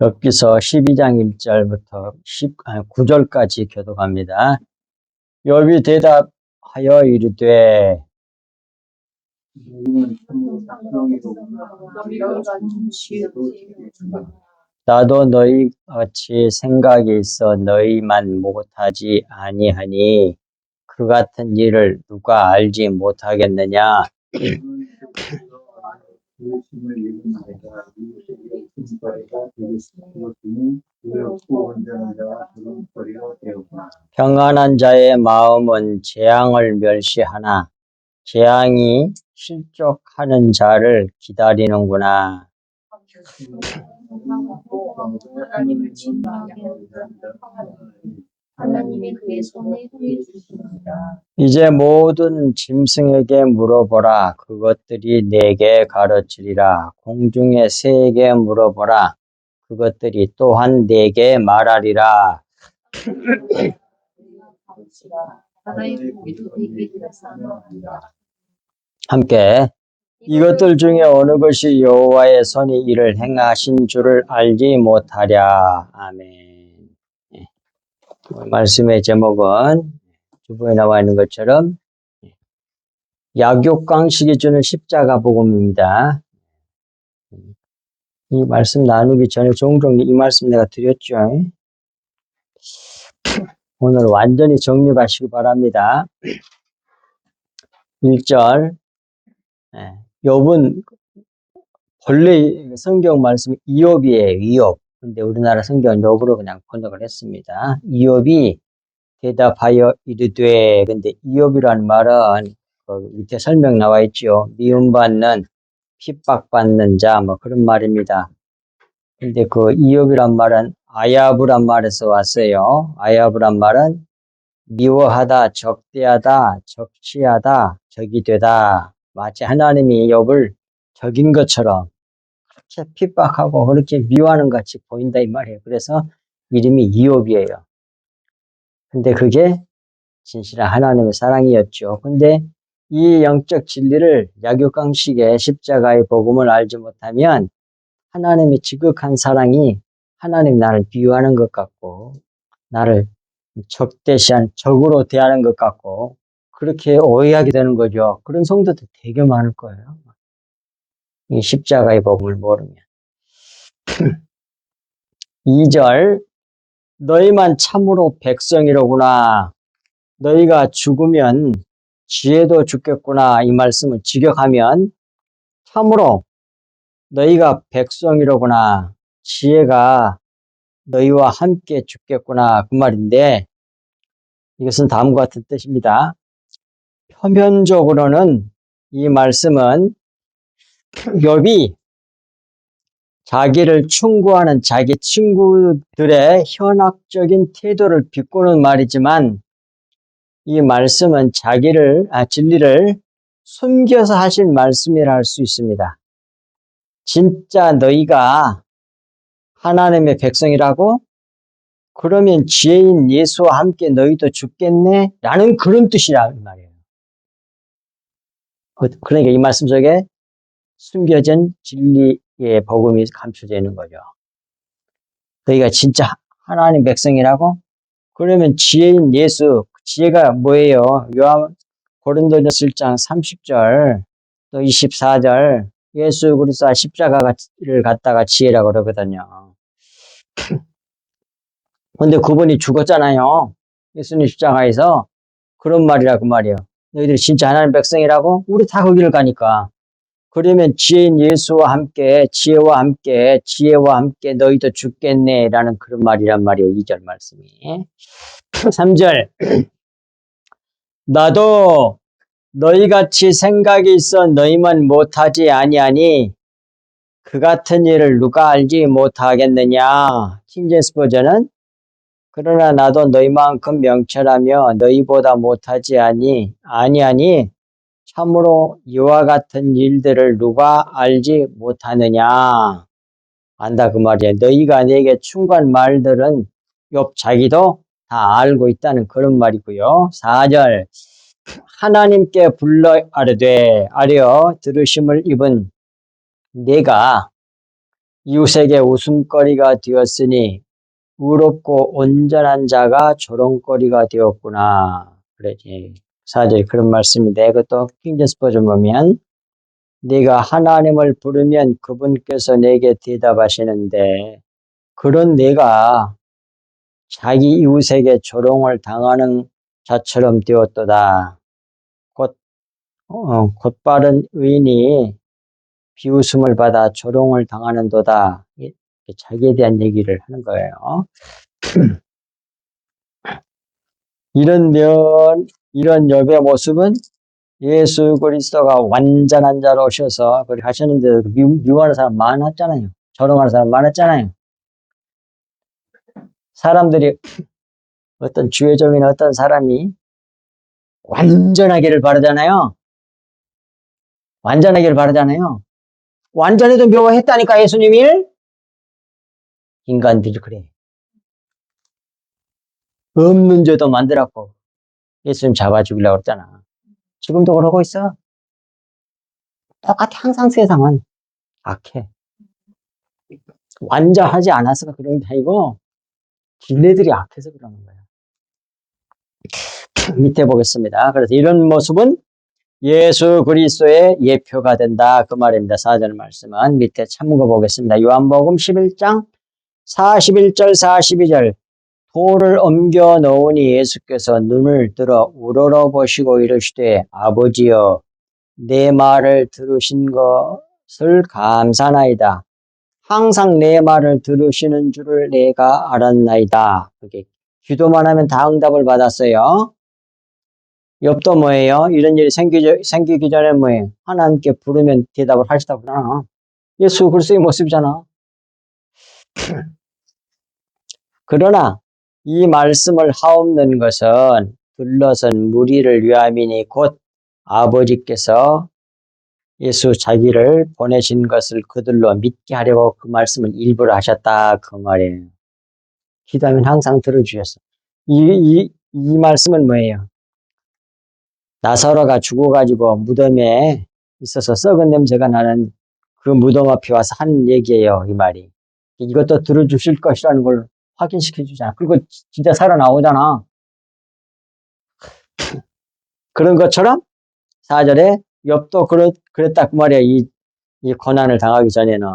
엽기서 12장 1절부터 9절까지 교독합니다. 욥이 대답하여 이르되 나도 너희 같이 생각이 있어 너희만 못하지 아니하니 그 같은 일을 누가 알지 못하겠느냐. 평안한 자의 마음은 재앙을 멸시하나 재앙이 실족하는 자를 기다리는구나. 이제 모든 짐승에게 물어보라. 그것들이 내게 가르치리라. 공중의 새에게 물어보라. 그것들이 또한 내게 말하리라. 함께 이것들 중에 어느 것이 여호와의 손이 이를 행하신 줄을 알지 못하랴. 아멘. 말씀의 제목은 주부에 나와 있는 것처럼 약육강식이 주는 십자가 복음입니다. 이 말씀 나누기 전에 종종 이 말씀 내가 드렸죠. 오늘 완전히 정립하시기 바랍니다. 1절 욥은 본래 성경 말씀이 이욥이에요. 이욥. 근데 우리나라 성경은 욥으로 그냥 번역을 했습니다. 이욥이 대답하여 이르되, 근데 이욥이라는 말은 그 밑에 설명 나와 있죠. 미움받는, 핍박받는 자, 뭐 그런 말입니다. 근데 그 이욥이란 말은 아야브란 말에서 왔어요. 아야브란 말은 미워하다, 적대하다, 적시하다, 적이 되다. 마치 하나님이 욥을 적인 것처럼 그렇게 핍박하고 그렇게 미워하는 것 같이 보인다 이 말이에요. 그래서 이름이 이욥이에요. 근데 그게 진실한 하나님의 사랑이었죠. 근데 이 영적 진리를 약육강식의 십자가의 복음을 알지 못하면 하나님의 지극한 사랑이 하나님 나를 비유하는 것 같고 나를 적대시한 적으로 대하는 것 같고 그렇게 오해하게 되는 거죠. 그런 성도들 되게 많을 거예요. 이 십자가의 복음을 모르면. 2절 너희만 참으로 백성이로구나. 너희가 죽으면 지혜도 죽겠구나. 이 말씀을 직역하면 참으로 너희가 백성이로구나. 지혜가 너희와 함께 죽겠구나. 그 말인데 이것은 다음과 같은 뜻입니다. 표면적으로는 이 말씀은 욥이 자기를 충고하는 자기 친구들의 현학적인 태도를 비꼬는 말이지만 이 말씀은 진리를 숨겨서 하신 말씀이라 할 수 있습니다. 진짜 너희가 하나님의 백성이라고? 그러면 지혜인 예수와 함께 너희도 죽겠네? 라는 그런 뜻이란 말이에요. 그러니까 이 말씀 속에 숨겨진 진리의 복음이 감춰져 있는 거죠. 너희가 진짜 하나님 백성이라고? 그러면 지혜인 예수, 지혜가 뭐예요? 고린도전서 1장 30절 또 24절 예수 그리스도와 십자가를 갖다가 지혜라고 그러거든요. 근데 그분이 죽었잖아요. 예수님 십자가에서. 그런 말이라 그 말이에요. 너희들이 진짜 하나님 백성이라고? 우리 다 거기를 가니까. 그러면 지혜인 예수와 함께 지혜와 함께 너희도 죽겠네 라는 그런 말이란 말이에요. 2절 말씀이. 3절 나도 너희같이 생각이 있어 너희만 못하지 아니하니 그 같은 일을 누가 알지 못하겠느냐. 킹제임스 버전은 그러나 나도 너희만큼 명철하며 너희보다 못하지 아니하니 참으로 이와 같은 일들을 누가 알지 못하느냐. 안다 그 말이야. 너희가 내게 충고한 말들은 욥 자기도 다 알고 있다는 그런 말이고요. 4절 하나님께 불러 아뢰되 아뢰어 들으심을 입은 내가 이웃에게 웃음거리가 되었으니 의롭고 온전한 자가 조롱거리가 되었구나. 그러지. 사절에 그런 말씀인데 그것도 킹제스 버전 보면 네가 하나님을 부르면 그분께서 내게 대답하시는데 그런 내가 자기 이웃에게 조롱을 당하는 자처럼 되었도다. 곧바른 의인이 비웃음을 받아 조롱을 당하는도다. 자기에 대한 얘기를 하는 거예요. 이런 욥의 모습은 예수 그리스도가 완전한 자로 오셔서 그렇게 하셨는데 미워하는 사람 많았잖아요. 조롱하는 사람 많았잖아요. 사람들이 어떤 주의적인 어떤 사람이 완전하기를 바라잖아요. 완전하기를 바라잖아요. 완전해도 묘했다니까 예수님이. 인간들이 그래. 없는 죄도 만들었고 예수님 잡아 죽이려고 그랬잖아. 지금도 그러고 있어. 똑같아. 항상 세상은 악해. 완전하지 않아서 그런 게 아니고 지네들이 악해서 그러는 거야. 밑에 보겠습니다. 그래서 이런 모습은 예수 그리스도의 예표가 된다. 그 말입니다. 4절 말씀은 밑에 참고 보겠습니다. 요한복음 11장 41절 42절 돌을 옮겨 놓으니 예수께서 눈을 들어 우러러 보시고 이르시되 아버지여 내 말을 들으신 것을 감사나이다. 항상 내 말을 들으시는 줄을 내가 알았나이다. 그렇게 기도만 하면 다 응답을 받았어요. 욥도 뭐예요? 이런 일이 생기기 전에 뭐예요? 하나님께 부르면 대답을 하시다 보잖아. 예수 그리스도의 모습이잖아. 그러나 이 말씀을 하옵는 것은 둘러선 무리를 위함이니 곧 아버지께서 예수 자기를 보내신 것을 그들로 믿게 하려고 그 말씀을 일부러 하셨다. 그 말이에요. 기도하면 항상 들어주셨어. 이 말씀은 뭐예요? 나사로가 죽어가지고 무덤에 있어서 썩은 냄새가 나는 그 무덤 앞에 와서 한 얘기예요. 이 말이. 이것도 들어주실 것이라는 걸 확인시켜 주잖아. 그리고 진짜 살아나오잖아. 그런 것처럼 4절에 욥도 그랬다 그 말이야. 이 고난을 당하기 전에는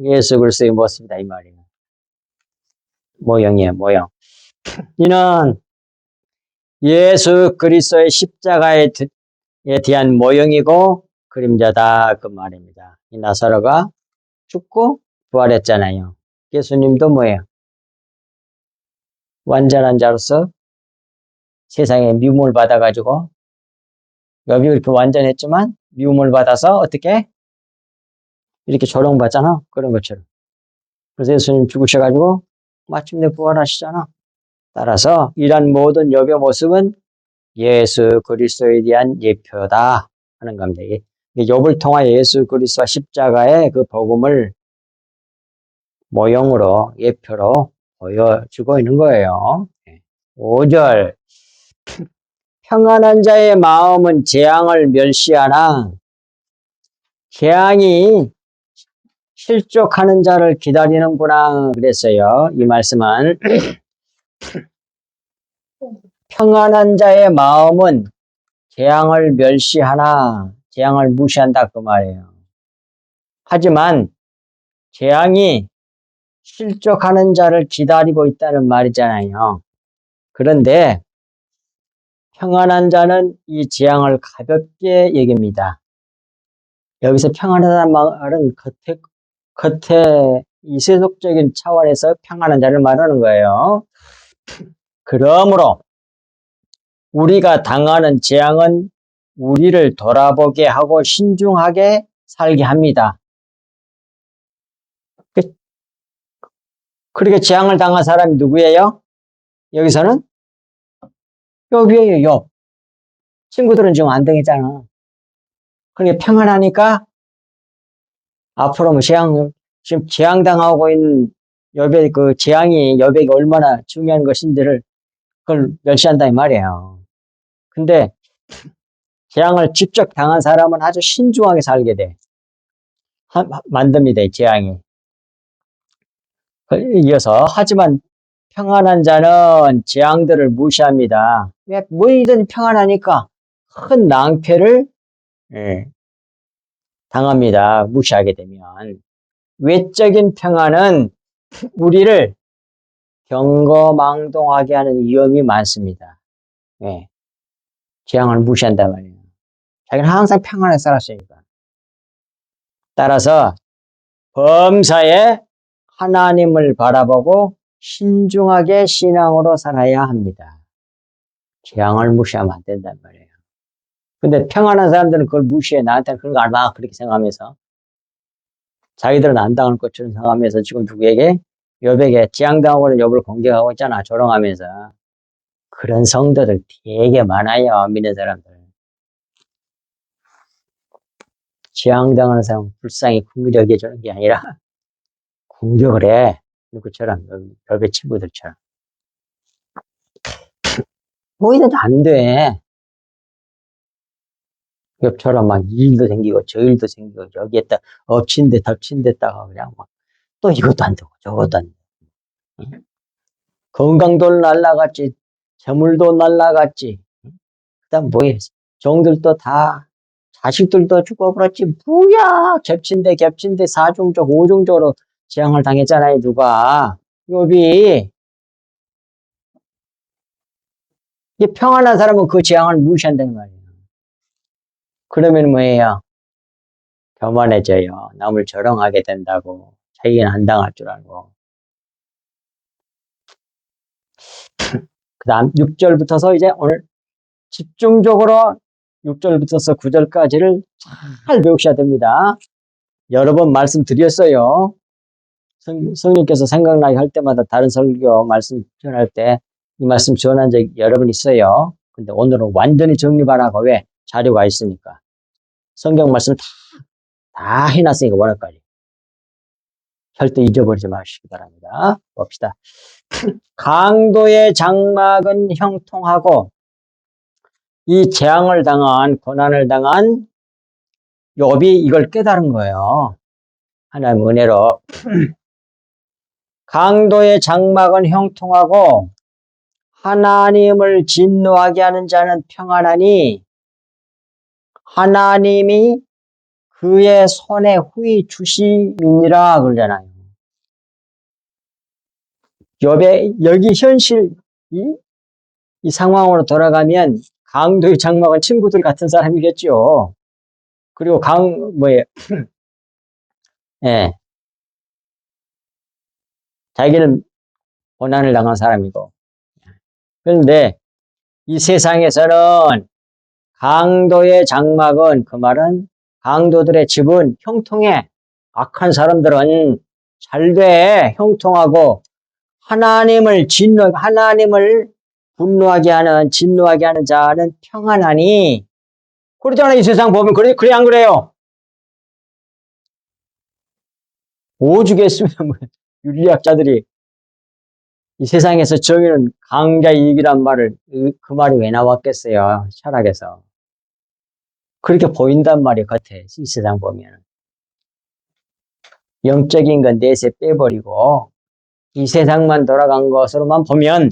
예수 그리스도의 모습이다 이 말이에요. 모형이에요. 모형. 이는 예수 그리스도의 십자가에 대한 모형이고 그림자다 그 말입니다. 이 나사로가 죽고 부활했잖아요. 예수님도 뭐예요? 완전한 자로서 세상에 미움을 받아가지고 욥이 그렇게 완전했지만 미움을 받아서 어떻게 이렇게 조롱받잖아. 그런 것처럼. 그래서 예수님 죽으셔가지고 마침내 부활하시잖아. 따라서 이런 모든 욥의 모습은 예수 그리스도에 대한 예표다 하는 겁니다. 욥을 통하여 예수 그리스도와 십자가의 그 복음을 모형으로 예표로 보여주고 있는 거예요. 5절 평안한 자의 마음은 재앙을 멸시하나 재앙이 실족하는 자를 기다리는구나 그랬어요. 이 말씀은 평안한 자의 마음은 재앙을 멸시하나 재앙을 무시한다 그 말이에요. 하지만 재앙이 실족하는 자를 기다리고 있다는 말이잖아요. 그런데 평안한 자는 이 재앙을 가볍게 여깁니다. 여기서 평안하다는 말은 겉에 이 세속적인 차원에서 평안한 자를 말하는 거예요. 그러므로 우리가 당하는 재앙은 우리를 돌아보게 하고 신중하게 살게 합니다. 그렇게 재앙을 당한 사람이 누구예요? 여기서는 욥이에요, 욥. 친구들은 지금 안 당했잖아. 그러니까 평안하니까 앞으로 뭐 지금 재앙당하고 있는 욥의 그 재앙이 욥에게 얼마나 중요한 것인지를 그걸 멸시한다 이 말이에요. 근데 재앙을 직접 당한 사람은 아주 신중하게 살게 돼. 만듭니다, 이 재앙이. 이어서 하지만 평안한 자는 재앙들을 무시합니다. 왜 뭐이든 평안하니까 큰 낭패를 예, 당합니다. 무시하게 되면. 외적인 평안은 우리를 경거망동하게 하는 위험이 많습니다. 예, 재앙을 무시한단 말이에요. 자기는 항상 평안하게 살았으니까. 따라서 범사에 하나님을 바라보고 신중하게 신앙으로 살아야 합니다. 재앙을 무시하면 안 된단 말이에요. 근데 평안한 사람들은 그걸 무시해. 나한테는 그런 거 얼마나 그렇게 생각하면서 자기들은 안 당할 것처럼 생각하면서 지금 누구에게? 욥에게 재앙당하고 있는 욥을 공격하고 있잖아. 조롱하면서. 그런 성도들 되게 많아요. 믿는 사람들. 재앙당하는 사람 불쌍히 긍휼히 여겨주는 게 아니라 공격을 해. 누구처럼 욥의 친구들처럼. 뭐이든 안 돼. 욥처럼 막 이 일도 생기고 저 일도 생기고 여기에다 엎친 데 덮친 데다가 그냥 막 또 이것도 안 되고 저것도 안 되고. 건강도 날라갔지. 재물도 날라갔지. 그다음 뭐해? 종들도 다 자식들도 죽어버렸지. 뭐야? 겹친데 사중적 오중적으로 재앙을 당했잖아요. 누가? 욥이. 이 평안한 사람은 그 재앙을 무시한다는 말이에요. 그러면 뭐예요? 교만해져요. 남을 조롱하게 된다고. 자기는 안 당할 줄 알고. 그 다음 6절부터서 이제 오늘 집중적으로 6절부터서 9절까지를 잘 배우셔야 됩니다. 여러 번 말씀드렸어요. 성령께서 생각나게 할 때마다 다른 설교 말씀 전할 때 이 말씀 전한 적 여러 번 있어요. 근데 오늘은 완전히 정리하라고. 왜? 자료가 있으니까. 성경 말씀 다 해놨으니까 원어까지. 절대 잊어버리지 마시기 바랍니다. 봅시다. 강도의 장막은 형통하고 이 재앙을 당한 고난을 당한 욥이 이걸 깨달은 거예요. 하나님 은혜로. 강도의 장막은 형통하고 하나님을 진노하게 하는 자는 평안하니 하나님이 그의 손에 후히 주심이니라 그러잖아요. 욥의 여기 현실 이 상황으로 돌아가면 강도의 장막은 친구들 같은 사람이겠죠. 그리고 예, 자기는 고난을 당한 사람이고. 그런데 이 세상에서는 강도의 장막은 그 말은 강도들의 집은 형통해. 악한 사람들은 잘돼. 형통하고 하나님을 분노하게 하는 진노하게 하는 자는 평안하니. 그러잖아. 이 세상 보면 그래 안 그래요? 오죽했으면 윤리학자들이 이 세상에서 정의는 강자이익이란 말을 그 말이 왜 나왔겠어요? 철학에서. 그렇게 보인단 말이에요. 겉에 이 세상 보면. 영적인 건 내세 빼버리고 이 세상만 돌아간 것으로만 보면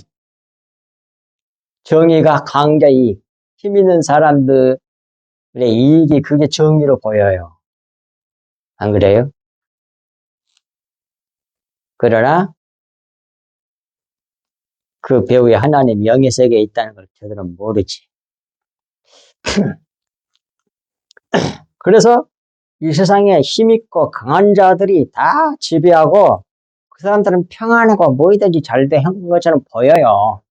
정의가 강자이익, 힘 있는 사람들의 이익이 그게 정의로 보여요. 안 그래요? 그러나 그 배후에 하나님 영의 세계에 있다는 걸 저들은 모르지. 그래서 이 세상에 힘있고 강한 자들이 다 지배하고 그 사람들은 평안하고 뭐이든지 잘 된 것처럼 보여요.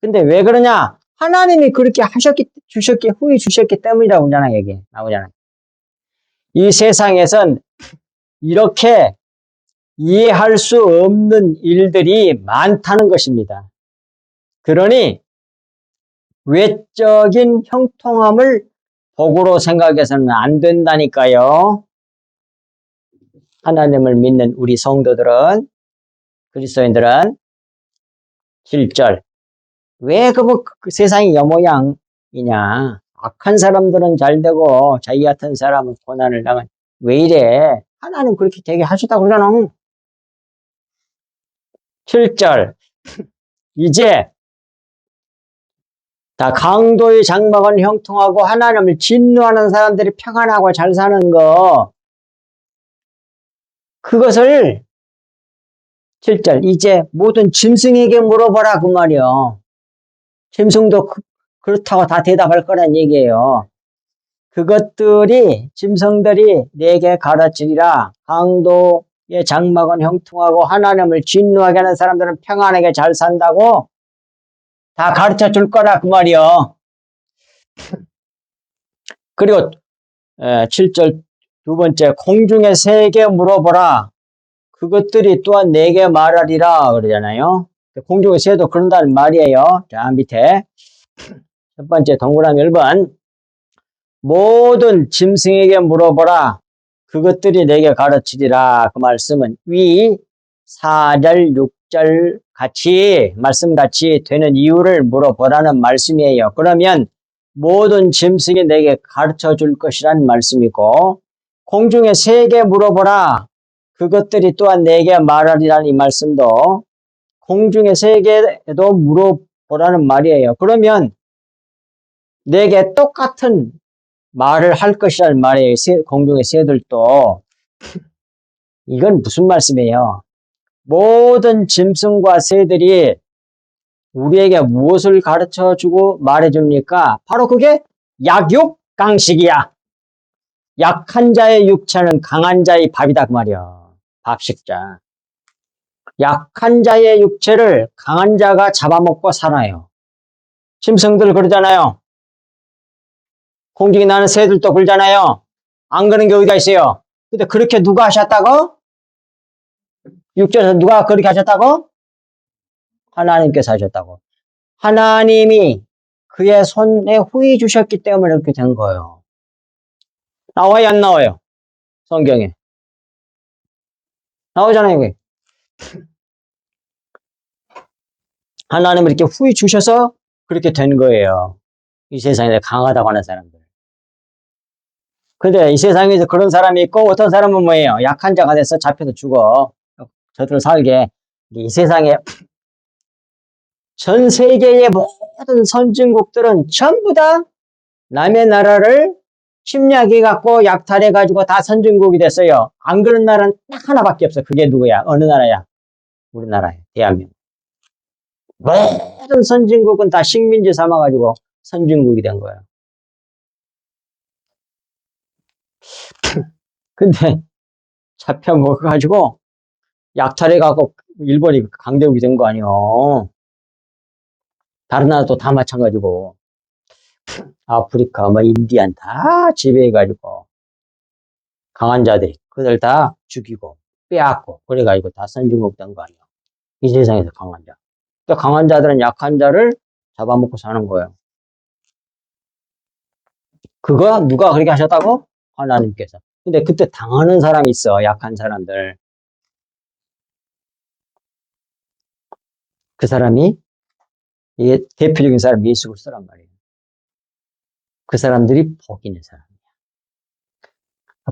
근데 왜 그러냐? 하나님이 그렇게 후히 주셨기 때문이라고 하잖아요, 여기 나오잖아요. 이 세상에선 이렇게 이해할 수 없는 일들이 많다는 것입니다. 그러니 외적인 형통함을 복으로 생각해서는 안 된다니까요. 하나님을 믿는 우리 성도들은, 그리스도인들은 7절. 왜 그 세상이 여모양이냐? 악한 사람들은 잘 되고 자기 같은 사람은 고난을 당한. 왜 이래? 하나님 그렇게 되게 하셨다고 그러잖아. 7절. 이제 다 강도의 장막은 형통하고 하나님을 진노하는 사람들이 평안하고 잘 사는 거, 그것을 7절. 이제 모든 짐승에게 물어보라 그 말이요. 짐승도 그렇다고 다 대답할 거란 얘기예요. 그것들이 짐승들이 내게 가르치리라. 강도의 장막은 형통하고 하나님을 진노하게 하는 사람들은 평안하게 잘 산다고 다 가르쳐 줄 거라 그 말이요. 그리고 7절 두 번째, 공중의 새에게 물어보라. 그것들이 또한 내게 말하리라 그러잖아요. 공중의 새도 그런다는 말이에요. 자, 밑에 첫 번째 동그라미 1번. 모든 짐승에게 물어보라. 그것들이 내게 가르치리라. 그 말씀은 위 4절, 6절 말씀같이 되는 이유를 물어보라는 말씀이에요. 그러면 모든 짐승이 내게 가르쳐 줄 것이란 말씀이고, 공중의 새에게 물어보라. 그것들이 또한 내게 말하리라는 이 말씀도 공중의 새에게도 물어보라는 말이에요. 그러면 내게 똑같은 말을 할 것이라는 말이에요. 공중의 새들도. 이건 무슨 말씀이에요? 모든 짐승과 새들이 우리에게 무엇을 가르쳐 주고 말해 줍니까? 바로 그게 약육강식이야. 약한 자의 육체는 강한 자의 밥이다 그 말이야. 밥식자. 약한 자의 육체를 강한 자가 잡아먹고 살아요. 짐승들 그러잖아요. 공중에 나는 새들도 그러잖아요. 안 그런 게 어디가 있어요? 근데 그렇게 누가 하셨다고? 6절에서 누가 그렇게 하셨다고? 하나님께서 하셨다고. 하나님이 그의 손에 후히 주셨기 때문에 그렇게 된 거예요. 나와요, 안 나와요? 성경에. 나오잖아요, 그게. 하나님은 이렇게 후히 주셔서 그렇게 된 거예요. 이 세상에 강하다고 하는 사람들. 근데 이 세상에서 그런 사람이 있고 어떤 사람은 뭐예요? 약한 자가 돼서 잡혀서 죽어. 저들 살게. 이 세상에 전 세계의 모든 선진국들은 전부 다 남의 나라를 침략해갖고 약탈해가지고 다 선진국이 됐어요. 안 그런 나라는 딱 하나밖에 없어. 그게 누구야? 어느 나라야? 우리나라야. 대한민국. 모든 선진국은 다 식민지 삼아가지고 선진국이 된 거예요. 근데 잡혀 먹어가지고 약탈해갖고 일본이 강대국이 된 거 아니에요. 다른 나라도 다 마찬가지고. 아프리카, 인디안 다 지배해가지고 강한 자들이 그들 다 죽이고 빼앗고 그래가지고 다 선진국 된 거 아니에요. 이 세상에서 강한 자. 또 강한 자들은 약한 자를 잡아먹고 사는 거예요. 그거 누가 그렇게 하셨다고? 하나님께서. 근데 그때 당하는 사람이 있어. 약한 사람들. 그 사람이 이게 대표적인 사람이 예수 그리스도란 말이에요. 그 사람들이 복 있는 사람이야.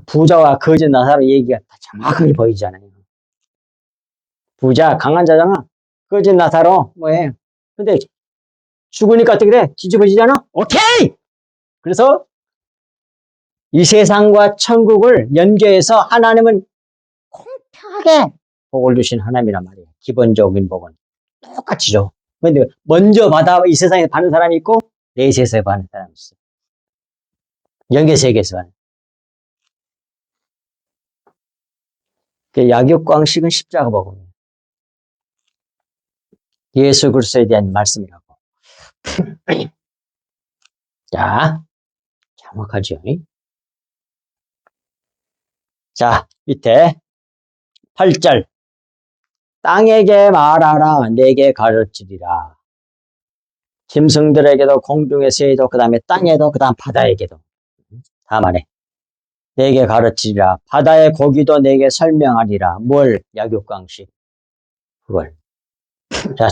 부자와 거짓 나사로 얘기가 다 정확하게 보이잖아요. 부자, 강한 자잖아. 거짓 나사로 뭐해. 근데 죽으니까 어떻게 돼? 뒤집어지잖아? 오케이! 그래서 이 세상과 천국을 연계해서 하나님은 공평하게 복을 주신 하나님이란 말이에요. 기본적인 복은. 똑같이 줘. 근데 먼저 이 세상에 받는 사람이 있고, 내세에서 받는 사람이 있어. 연계세계에서 받는. 약육강식은 십자가 복음이에요. 예수 그리스도에 대한 말씀이라고. 자, 정확하죠? 자, 밑에 8절. 땅에게 말하라, 내게 가르치리라. 짐승들에게도, 공중의 새에도, 그 다음에 땅에도, 그 다음 바다에게도. 다 말해. 내게 가르치리라. 바다의 고기도 내게 설명하리라. 뭘? 약육강식. 그걸. 자,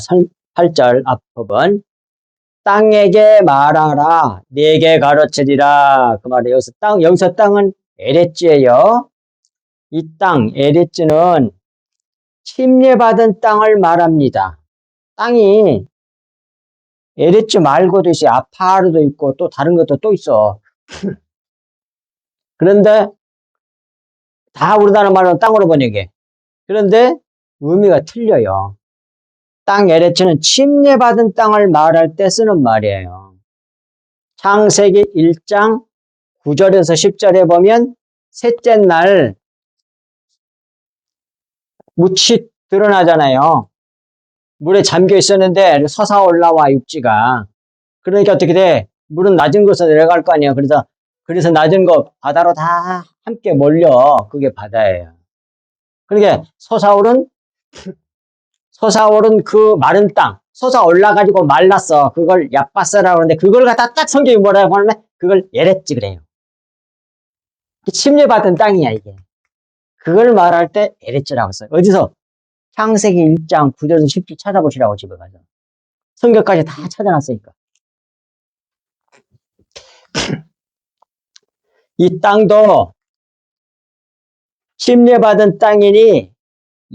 8절 앞부분. 땅에게 말하라. 내게 가르치리라. 그 말이에요. 여기서 땅은 에레츠예요. 이 땅, 에레츠는 침례받은 땅을 말합니다. 땅이 에레츠 말고도 있어. 아파르도 있고 또 다른 것도 또 있어. 그런데 다 우리나라 말로 땅으로 번역해. 그런데 의미가 틀려요. 땅 에레츠는 침례받은 땅을 말할 때 쓰는 말이에요. 창세기 1장 9절에서 10절에 보면 셋째 날 묻이 드러나잖아요. 물에 잠겨 있었는데 솟아올라와 육지가. 그러니까 어떻게 돼? 물은 낮은 곳으로 내려갈 거 아니에요. 그래서 낮은 곳 바다로 다 함께 몰려. 그게 바다예요. 그러니까 솟아오른 그 마른 땅, 솟아올라가지고 말랐어. 그걸 야바스라고 하는데 그걸 갖다 딱 성경이 뭐라고 하냐면 그걸 예랬지 그래요. 침례받은 땅이야 이게. 그걸 말할 때 예랬지라고 써요. 어디서? 창세기 1장 9절에서 10절 찾아보시라고 집에 가서. 성경까지 다 찾아놨으니까. 이 땅도 침례받은 땅이니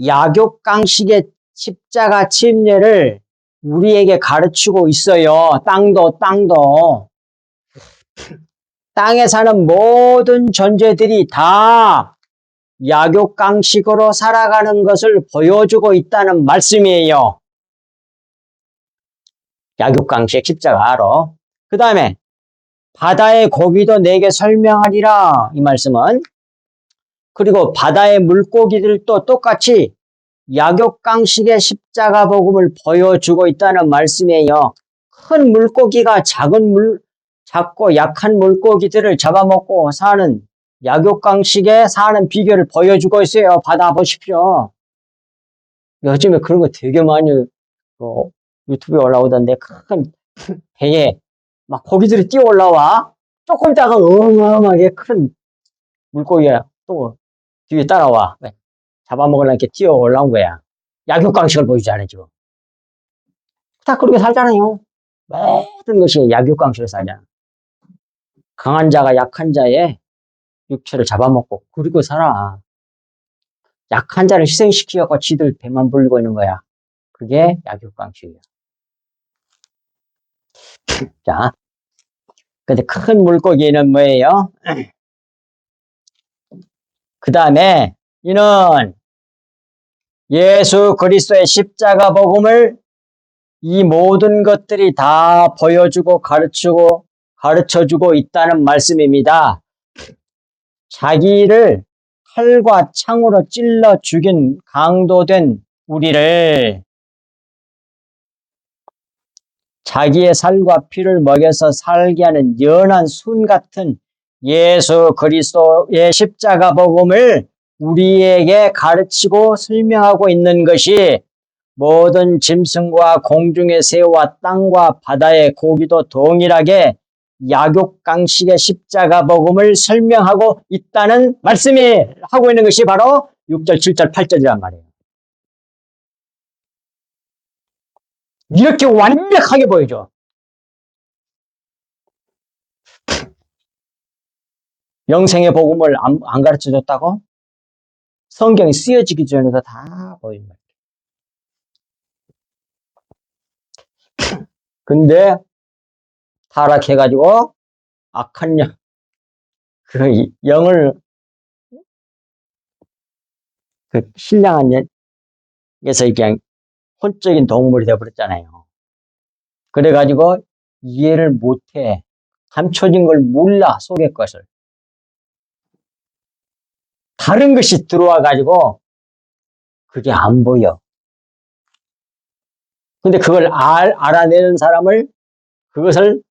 약육강식의 십자가 침례를 우리에게 가르치고 있어요. 땅도. 땅에 사는 모든 존재들이 다 약육강식으로 살아가는 것을 보여주고 있다는 말씀이에요. 약육강식 십자가 알아. 그 다음에 바다의 고기도 내게 설명하리라 이 말씀은. 그리고 바다의 물고기들도 똑같이 약육강식의 십자가 복음을 보여주고 있다는 말씀이에요. 큰 물고기가 작고 약한 물고기들을 잡아먹고 사는 약육강식에 사는 비결을 보여주고 있어요. 바다 보십시오. 요즘에 그런 거 되게 많이 유튜브에 올라오던데 큰 배에 막 고기들이 뛰어 올라와. 조금 있다가 어마어마하게 큰 물고기가 또 뒤에 따라와. 잡아먹으려고 이렇게 뛰어 올라온 거야. 약육강식을 보여주잖아요, 지금. 다 그렇게 살잖아요. 모든 것이 약육강식으로 살잖아. 강한 자가 약한 자의 육체를 잡아먹고 그리고 살아. 약한 자를 희생시키고 지들 배만 불리고 있는 거야. 그게 약육강식이야. 자, 근데 큰 물고기는 뭐예요? 그 다음에 이는 예수 그리스도의 십자가 복음을 이 모든 것들이 다 보여주고 가르쳐주고 있다는 말씀입니다. 자기를 칼과 창으로 찔러 죽인 강도된 우리를 자기의 살과 피를 먹여서 살게 하는 연한 순 같은 예수 그리스도의 십자가 복음을 우리에게 가르치고 설명하고 있는 것이 모든 짐승과 공중의 새와 땅과 바다의 고기도 동일하게 약육강식의 십자가 복음을 설명하고 있다는 말씀이 하고 있는 것이 바로 6절, 7절, 8절이란 말이에요. 이렇게 완벽하게 보여줘. 영생의 복음을 안 가르쳐줬다고? 성경이 쓰여지기 전에도 다 보인다. 근데 타락해가지고 악한 영을 신령한 영에서 그냥 혼적인 동물이 되어버렸잖아요. 그래가지고 이해를 못해. 감춰진 걸 몰라, 속의 것을. 다른 것이 들어와가지고 그게 안 보여. 근데 그걸 알아내는 사람을 그것을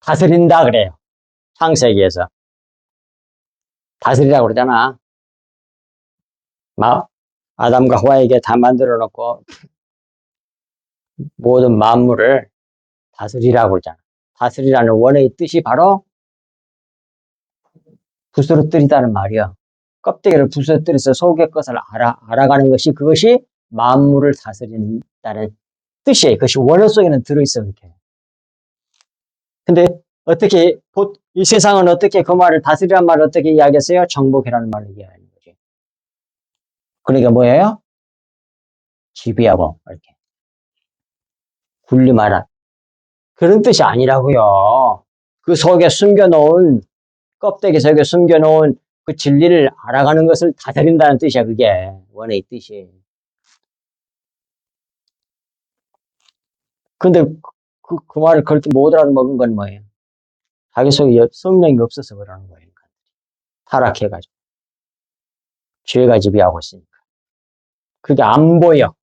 다스린다 그래요. 창세기에서. 다스리라고 그러잖아. 아담과 하와에게 다 만들어 놓고 모든 만물을 다스리라고 그러잖아. 다스리라는 원어의 뜻이 바로 부스러뜨리다는 말이야. 껍데기를 부스러뜨려서 속의 것을 알아가는 것이 그것이 만물을 다스린다는 뜻이에요. 그것이 원어 속에는 들어있어 이렇게. 근데 어떻게 이 세상은 어떻게 그 말을 다스리라는 말을 어떻게 이야기했어요? 정복이라는 말을 이야기하는 거지. 그러니까 뭐예요? 지배하고 이렇게 군림하라. 그런 뜻이 아니라고요. 그 속에 숨겨놓은 껍데기 속에 숨겨놓은 그 진리를 알아가는 것을 다스린다는 뜻이야. 그게 원의 뜻이. 근데 그 말을 그렇게 못 알아먹은 건 뭐예요? 자기 속에 성령이 없어서 그러는 거예요. 타락해가지고 죄가 지배하고 있으니까 그게 안 보여.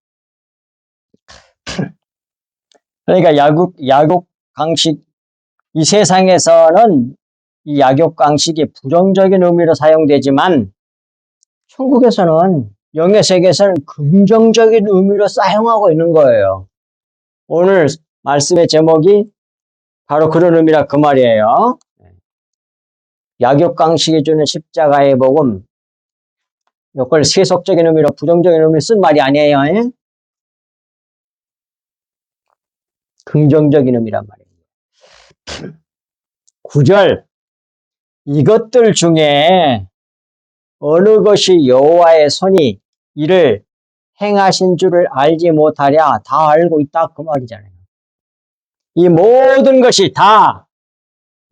그러니까 약육 강식, 이 세상에서는 이 약육 강식이 부정적인 의미로 사용되지만 천국에서는, 영의 세계에서는 긍정적인 의미로 사용하고 있는 거예요. 오늘 말씀의 제목이 바로 그런 의미라 그 말이에요. 약육 강식이 주는 십자가의 복음, 이걸 세속적인 의미로 부정적인 의미로 쓴 말이 아니에요. 긍정적인 의미란 말이에요. 9절, 이것들 중에 어느 것이 여호와의 손이 이를 행하신 줄을 알지 못하랴. 다 알고 있다 그 말이잖아요. 이 모든 것이 다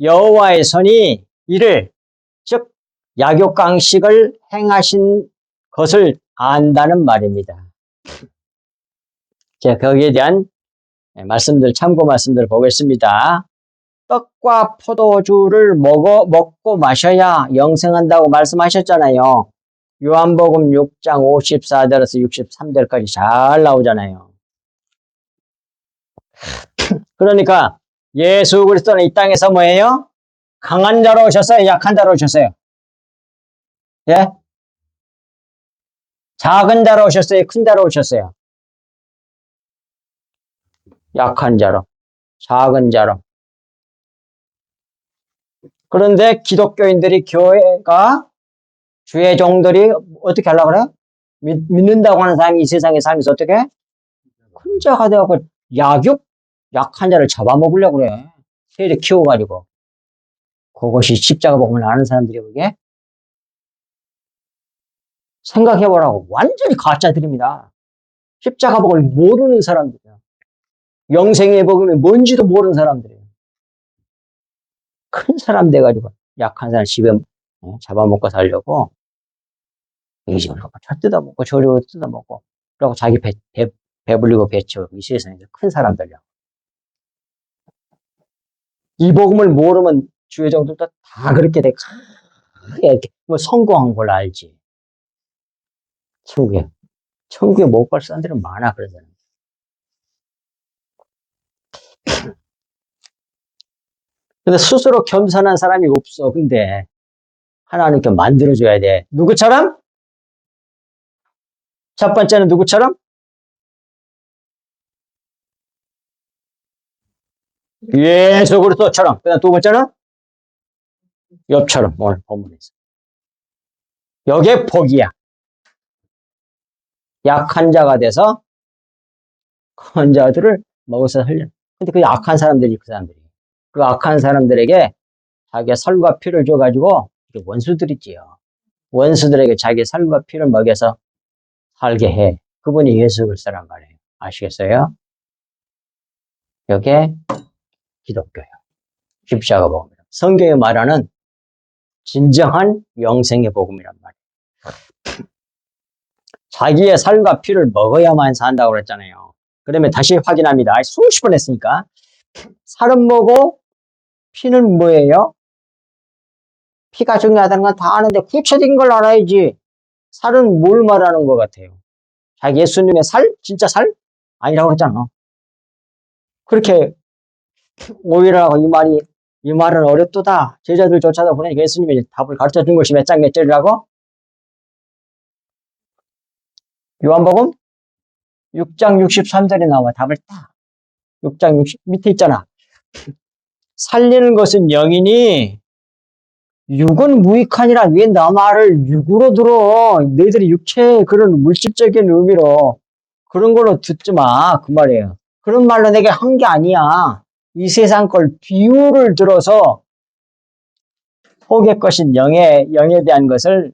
여호와의 손이 이를, 즉 약육강식을 행하신 것을 안다는 말입니다. 자, 거기에 대한 참고 말씀들 보겠습니다. 떡과 포도주를 먹고 마셔야 영생한다고 말씀하셨잖아요. 요한복음 6장 54절에서 63절까지 잘 나오잖아요. 그러니까 예수 그리스도는 이 땅에서 뭐예요? 강한 자로 오셨어요? 약한 자로 오셨어요? 예? 작은 자로 오셨어요? 큰 자로 오셨어요? 약한 자로, 작은 자로. 그런데 기독교인들이, 교회가, 주의 종들이 어떻게 하려고 그래? 믿는다고 하는 사람이 이 세상에 살면서 어떻게? 큰 자가 되어서 약한 자를 잡아먹으려고 그래. 세례 키워가지고. 그것이 십자가 복음을 아는 사람들이 그게? 생각해보라고. 완전히 가짜들입니다. 십자가 복음을 모르는 사람들이야. 영생의 복음이 뭔지도 모르는 사람들이에요. 큰 사람 돼가지고 약한 사람 집에 잡아먹고 살려고 이 집을 저 뜯어먹고 저리로 뜯어먹고 그러고 자기 배불리고 배채우고 이 세상에서 큰 사람들이야. 이 복음을 모르면 주의 종들도 다 그렇게 돼. 이렇게 뭐 성공한 걸 알지. 천국에 못 갈 사람들은 많아 그러잖아. 근데 스스로 겸손한 사람이 없어. 근데 하나님께 만들어줘야 돼. 누구처럼? 첫 번째는 누구처럼? 예수 그리스도처럼. 그다음 두 번째는 욥처럼. 오늘 본문에서. 여기에 복이야. 약한 자가 돼서 큰 자들을 먹어서 살려. 근데 그 악한 사람들이 그 사람들이. 그 악한 사람들에게 자기가 살과 피를 줘가지고 원수들이지요. 원수들에게 자기 살과 피를 먹여서 살게 해. 그분이 예수 그리스도란 말이에요. 아시겠어요? 이게 기독교예요. 십자가 복음이에요. 성경에 말하는 진정한 영생의 복음이란 말이에요. 자기의 살과 피를 먹어야만 산다고 그랬잖아요. 그러면 다시 확인합니다. 수십 번 했으니까. 살은 뭐고 피는 뭐예요? 피가 중요하다는 건 다 아는데 구체적인 걸 알아야지. 살은 뭘 말하는 것 같아요? 자기 예수님의 살? 진짜 살? 아니라고 그랬잖아. 그렇게 오히려 이 말은 어렵도다. 제자들조차도 보내니까 예수님이 답을 가르쳐 준 것이 몇 장 몇 절이라고? 요한복음 6장 63절에 나와 답을 딱. 6장 60 밑에 있잖아. 살리는 것은 영이니 육은 무익하니라. 왜 나 말을 육으로 들어? 너희들이 육체의 그런 물질적인 의미로 그런 걸로 듣지 마. 그 말이에요. 그런 말로 내게 한 게 아니야. 이 세상 걸 비유를 들어서 속의 것인 영에 대한 것을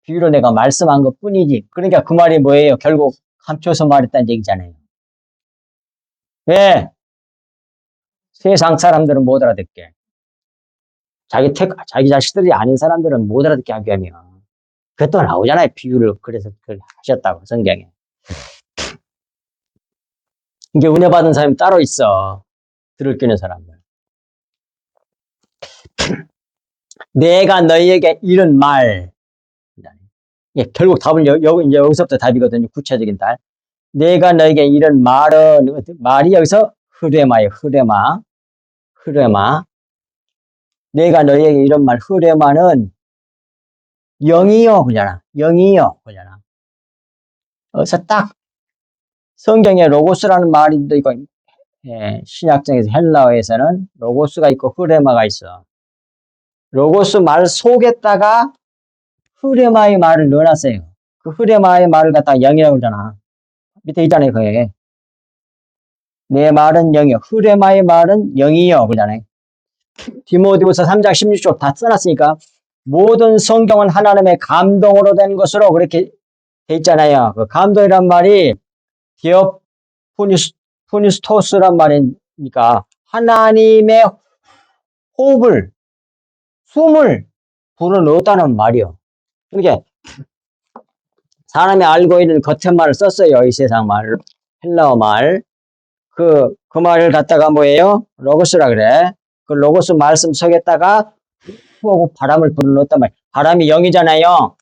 비유로 내가 말씀한 것 뿐이지. 그러니까 그 말이 뭐예요? 결국 감춰서 말했다는 얘기잖아요. 왜? 세상 사람들은 못 알아듣게. 자기 자식들이 아닌 사람들은 못 알아듣게 하기 위하면. 그것도 나오잖아요. 비유를. 그래서 그걸 하셨다고, 성경에. 이게 은혜 받은 사람이 따로 있어. 들을 끼는 사람들. 내가 너희에게 이른 말. 예, 결국 답은 이제 여기서부터 답이거든요. 구체적인 답. 내가 너에게 이런 말이 여기서 흐레마예요. 흐레마. 내가 너에게 이런 말, 흐레마는 영이요, 그잖아. 영이요, 그잖아. 그래서 딱 성경에 로고스라는 말도 있고, 예, 신약성에서 헬라어에서는 로고스가 있고 흐레마가 있어. 로고스 말 속에다가 흐레마의 말을 넣어놨어요. 그 흐레마의 말을 갖다가 영이라고 그러잖아. 밑에 있잖아요, 거기에. 내 말은 영이요. 흐레마의 말은 영이요. 그러잖아요. 디모데후서 3장 16절 다 써놨으니까 모든 성경은 하나님의 감동으로 된 것으로 그렇게 돼 있잖아요. 그 감동이란 말이 디오포니스토스란 말이니까 하나님의 호흡을, 숨을 불어넣었다는 말이요. 그러니까 사람이 알고 있는 겉의 말을 썼어요. 이 세상 말, 헬라어 말. 그 말을 갖다가 뭐예요? 로고스라 그래. 그 로고스 말씀 속에다가 하고 바람을 불어넣었단 말이에요. 바람이 영이잖아요.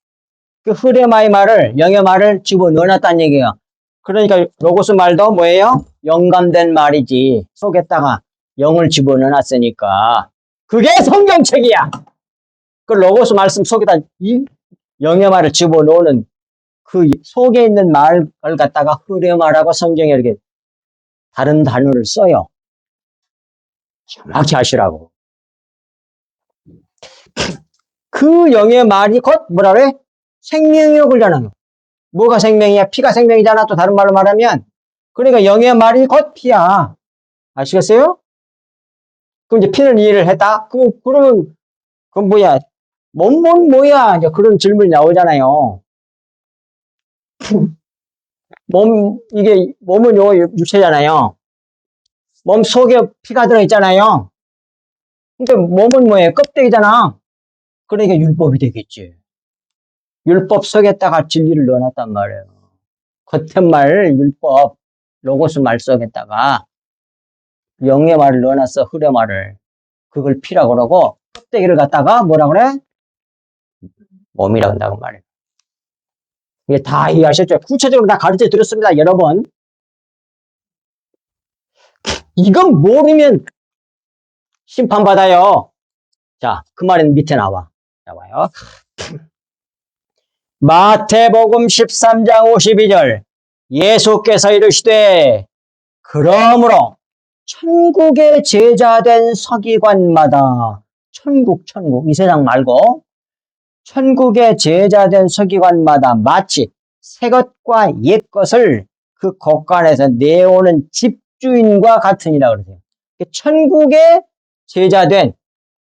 그 흐레마의 말을, 영의 말을 집어넣어놨다는 얘기예요. 그러니까 로고스 말도 뭐예요? 영감된 말이지. 속에다가 영을 집어넣어놨으니까. 그게 성경책이야. 그 로고스 말씀 속에다 이 영의 말을 집어넣는 그 속에 있는 말을 갖다가 흐레마라고 성경에 이렇게 다른 단어를 써요. 정확히 하시라고. 그 영의 말이 곧 뭐라 그래? 생명이요, 그러잖아요. 뭐가 생명이야? 피가 생명이잖아. 또 다른 말로 말하면. 그러니까 영의 말이 곧 피야. 아시겠어요? 그럼 이제 피는 이해를 했다? 그러면, 그건 뭐야? 몸은 뭐야? 이제 그런 질문이 나오잖아요. 몸은 요 육체잖아요. 몸 속에 피가 들어있잖아요. 근데 몸은 뭐예요? 껍데기잖아. 그러니까 율법이 되겠지. 율법 속에다가 진리를 넣어놨단 말이에요. 겉은 말, 율법, 로고스 말 속에다가 영의 말을 넣어놨어, 흐레 말을. 그걸 피라고 그러고, 껍데기를 갖다가 뭐라 그래? 몸이라고 한다고 말이에요. 이게 다 이해하셨죠? 구체적으로 다 가르쳐 드렸습니다, 여러분. 이건 모르면 심판받아요. 자, 그 말은 밑에 나와요. 마태복음 13장 52절. 예수께서 이르시되, 그러므로 천국의 제자된 서기관마다, 천국, 이 세상 말고, 천국의 제자된 서기관마다 마치 새 것과 옛 것을 그 곳간에서 내오는 집주인과 같으니라 그러세요. 천국의 제자된,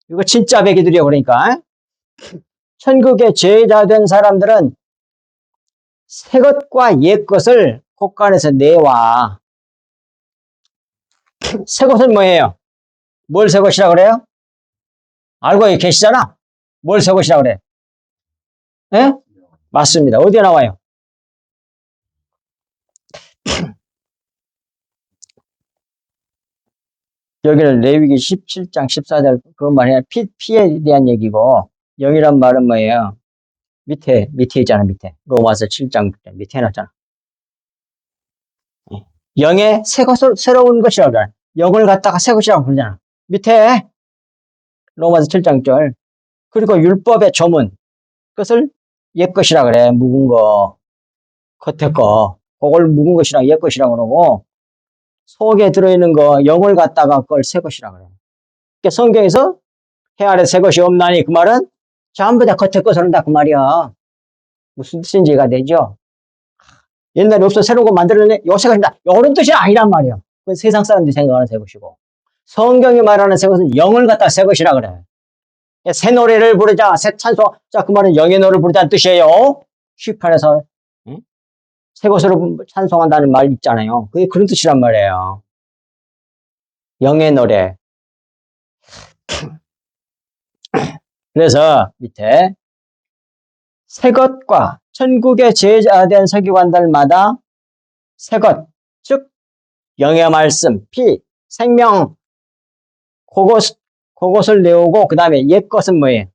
이거 진짜 배기들이요, 그러니까. 천국의 제자된 사람들은 새 것과 옛 것을 곳간에서 내와. 새 것은 뭐예요? 뭘 새 것이라 그래요? 알고 계시잖아? 뭘 새 것이라 그래? 예? 맞습니다. 어디에 나와요? 여기는 레위기 17장 14절 그 말이야. 피에 대한 얘기고, 영이란 말은 뭐예요? 밑에 있잖아, 밑에. 로마서 7장 밑에 해놨잖아. 영의 새로운 것이라고 그러잖아. 영을 갖다가 새 것이라고 그러잖아. 밑에 로마서 7장절. 그리고 율법의 조문. 그것을 옛 것이라 그래. 묵은 거. 겉에 거. 그걸 묵은 것이랑 옛 것이라고 그러고, 속에 들어있는 거, 영을 갖다가 그걸 새 것이라 그래. 그러니까 성경에서 해 아래 새 것이 없나니 그 말은 전부 다 겉에 것을 한다 그 말이야. 무슨 뜻인지 이해가 되죠? 옛날에 없어 새로운 거 만들어내 요 새 것이다. 이런 뜻이 아니란 말이야. 그건 세상 사람들이 생각하는 새 것이고. 성경이 말하는 새 것은 영을 갖다 새 것이라 그래. 새 노래를 부르자, 새 찬송. 자, 그 말은 영의 노래를 부르자는 뜻이에요. 시편에서 새 것으로 찬송한다는 말 있잖아요. 그게 그런 뜻이란 말이에요. 영의 노래. 그래서 밑에 새 것과 천국의 제자된 서기관들마다 새 것, 즉 영의 말씀, 피, 생명, 그것을 내오고 그 다음에 옛 것은 뭐예요?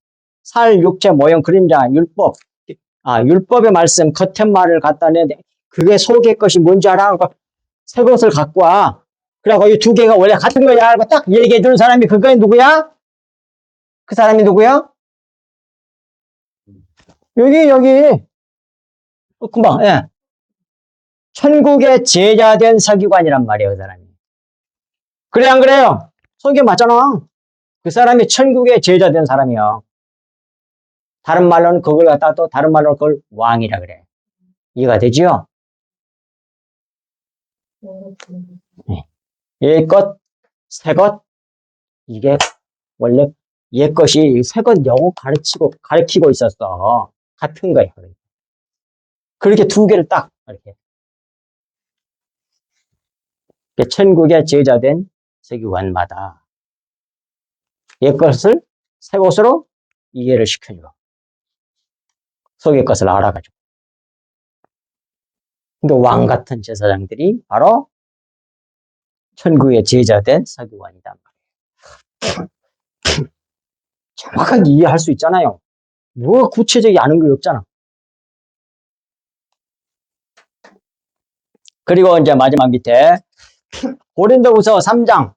살, 육체, 모형, 그림자, 율법. 율법의 말씀, 겉의 말을 갖다 내는데 그게 속의 것이 뭔지 알아? 새 것을 갖고 와. 그래갖고 이 두 개가 원래 같은 거야. 하고 딱 얘기해 주는 사람이 그게 누구야? 그 사람이 누구야? 여기. 금방, 예. 천국의 제자된 서기관이란 말이에요, 그 사람이. 그래, 안 그래요? 성경 맞잖아. 그 사람이 천국의 제자된 사람이야. 다른 말로는 그걸 갖다 또 다른 말로는 그걸 왕이라 그래. 이해가 되지요? 네. 옛것, 새것, 이게 원래 옛것이 새것 영어 가르치고 있었어. 같은 거야. 그렇게 두 개를 딱, 이렇게. 천국의 제자된 서기관마다 옛것을 새것으로 이해를 시켜줘. 속의 것을 알아가지고. 그러니까 왕 같은 제사장들이 바로 천국의 제자된 서기관이다. 정확하게 이해할 수 있잖아요. 뭐가 구체적이 아는 게 없잖아. 그리고 이제 마지막 밑에 고린도후서 3장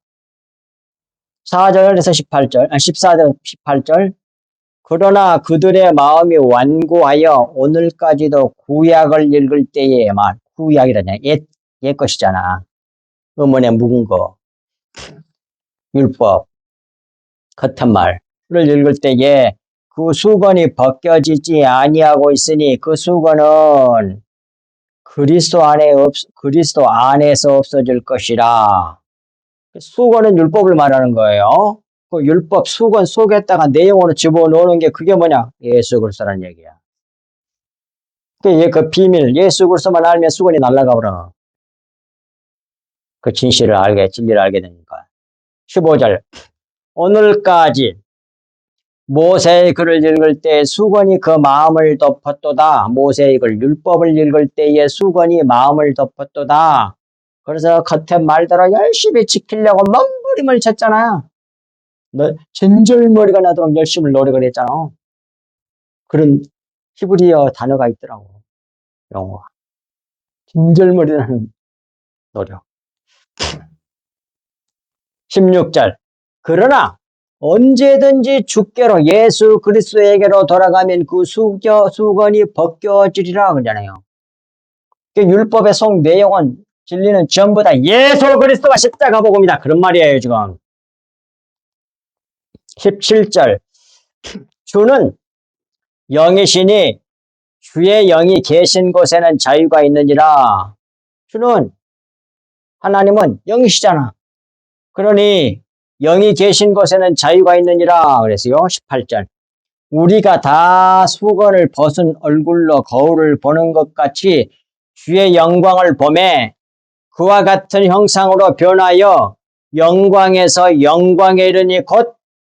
4절에서 18절, 14절, 18절. 그러나 그들의 마음이 완고하여 오늘까지도 구약을 읽을 때에 구약이라냐 옛 것이잖아. 의문에 묵은 거, 율법, 겉한 말을 읽을 때에 그 수건이 벗겨지지 아니하고 있으니 그 수건은 그리스도 안에서 없어질 것이라. 수건은 율법을 말하는 거예요. 그 율법 수건 속에다가 내용으로 집어넣는 게 그게 뭐냐? 예수 그리스도라는 얘기야. 그 비밀, 예수 그리스도만 알면 수건이 날아가 버려. 그 진리를 알게 되니까. 15절. 오늘까지 모세의 글을 읽을 때 수건이 그 마음을 덮었도다. 모세의 글, 율법을 읽을 때에 수건이 마음을 덮었도다. 그래서 겉에 말대로 열심히 지키려고 몸부림을 쳤잖아. 전절머리가 나도록 열심히 노력을 했잖아. 그런 히브리어 단어가 있더라고. 영어가. 전절머리라는 노력. 16절. 그러나 언제든지 주께로 예수 그리스도에게로 돌아가면 그 수건이 벗겨지리라 그러잖아요. 율법의 속 내용은 진리는 전부 다 예수 그리스도가 십자가 복음이다. 그런 말이에요, 지금. 17절. 주는 영이시니 주의 영이 계신 곳에는 자유가 있느니라. 하나님은 영이시잖아. 그러니 영이 계신 곳에는 자유가 있느니라 그랬어요. 18절. 우리가 다 수건을 벗은 얼굴로 거울을 보는 것 같이 주의 영광을 보매 그와 같은 형상으로 변하여 영광에서 영광에 이르니 곧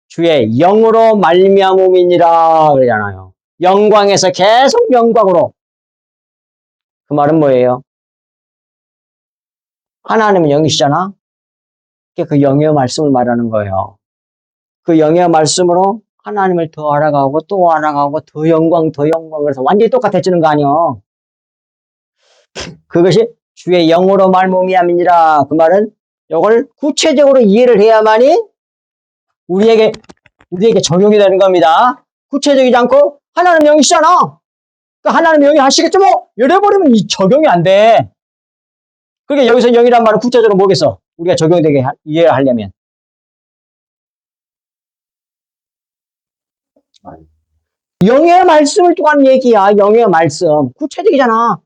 주의 영으로 말미암음이니라 그러잖아요. 영광에서 계속 영광으로. 그 말은 뭐예요? 하나님은 영이시잖아. 그 영의 말씀을 말하는 거예요. 그 영의 말씀으로 하나님을 더 알아가고 또 알아가고 더 영광 그래서 완전히 똑같아지는 거 아니요. 그것이 주의 영으로 말미암이니라. 그 말은 이걸 구체적으로 이해를 해야만이 우리에게 적용이 되는 겁니다. 구체적이지 않고 하나님 영이시잖아. 그러니까 하나님 영이 하시겠죠 뭐. 이래버리면 이 적용이 안 돼. 그러니까 여기서 영이란 말은 구체적으로 뭐겠어? 우리가 적용되게 이해하려면. 영의 말씀을 통한 얘기야. 영의 말씀. 구체적이잖아.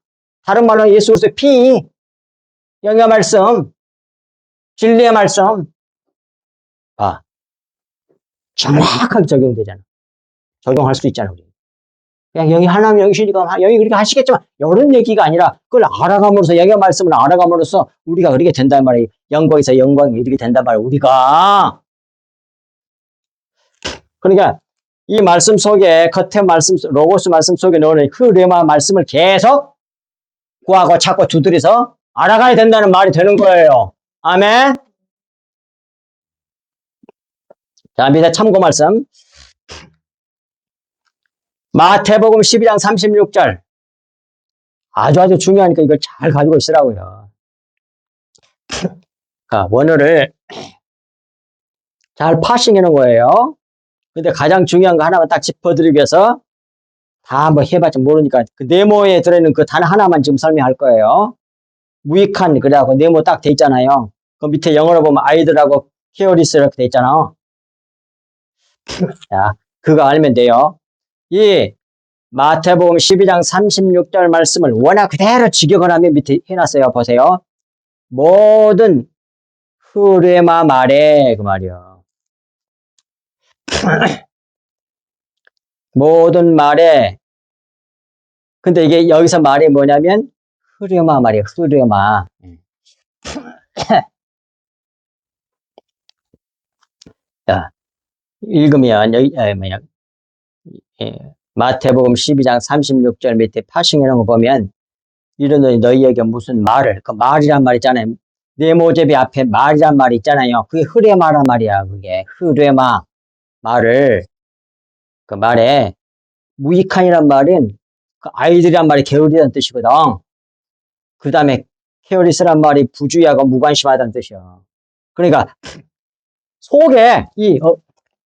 다른 말로 예수 그리스도의 피, 영의 말씀, 진리의 말씀. 정확하게 적용되잖아. 적용할 수 있잖아. 우리. 그냥 영이 하나면 영이시니까 영이 그렇게 하시겠지만 이런 얘기가 아니라 그걸 알아감으로써 영의 말씀을 알아감으로써 우리가 그렇게 된단 말이에요. 영광에서 영광이 이렇게 된단 말이에요. 우리가 그러니까 이 말씀 속에 겉에 말씀 로고스 말씀 속에 넣는 흐레마 말씀을 계속 구하고 찾고 두드려서 알아가야 된다는 말이 되는 거예요. 아멘. 자, 밑에 참고 말씀. 마태복음 12장 36절. 아주 중요하니까 이걸 잘 가지고 있으라고요. 원어를 잘 파싱해 놓은 거예요. 근데 가장 중요한 거 하나만 딱 짚어드리기 위해서 다 한번 해봤자 모르니까 그 네모에 들어있는 그 단어 하나만 지금 설명할 거예요. 무익한, 그래갖고 네모 딱 돼 있잖아요. 그 밑에 영어로 보면 아이들하고 케어리스 이렇게 돼 있잖아. 자, 그거 알면 돼요. 이 마태복음 12장 36절 말씀을 원어 그대로 직역을 하면 밑에 해놨어요. 보세요. 모든 흐레마 말에 그 말이요. 모든 말에 근데 이게 여기서 말이 뭐냐면 흐레마 말이에요. 흐레마. 자, 읽으면 여기 마태복음 12장 36절 밑에 파싱이라는 거 보면 이르노니 너희에게 무슨 말을 그 말이란 말 있잖아요. 네모제비 앞에 말이란 말 있잖아요. 그게 흐레마란 말이야. 그게 흐레마 말을 그 말에 무익한이란 말은 그 아이들이란 말이 게으르다는 뜻이거든. 그 다음에 케어리스란 말이 부주의하고 무관심하다는 뜻이야. 그러니까 속에 이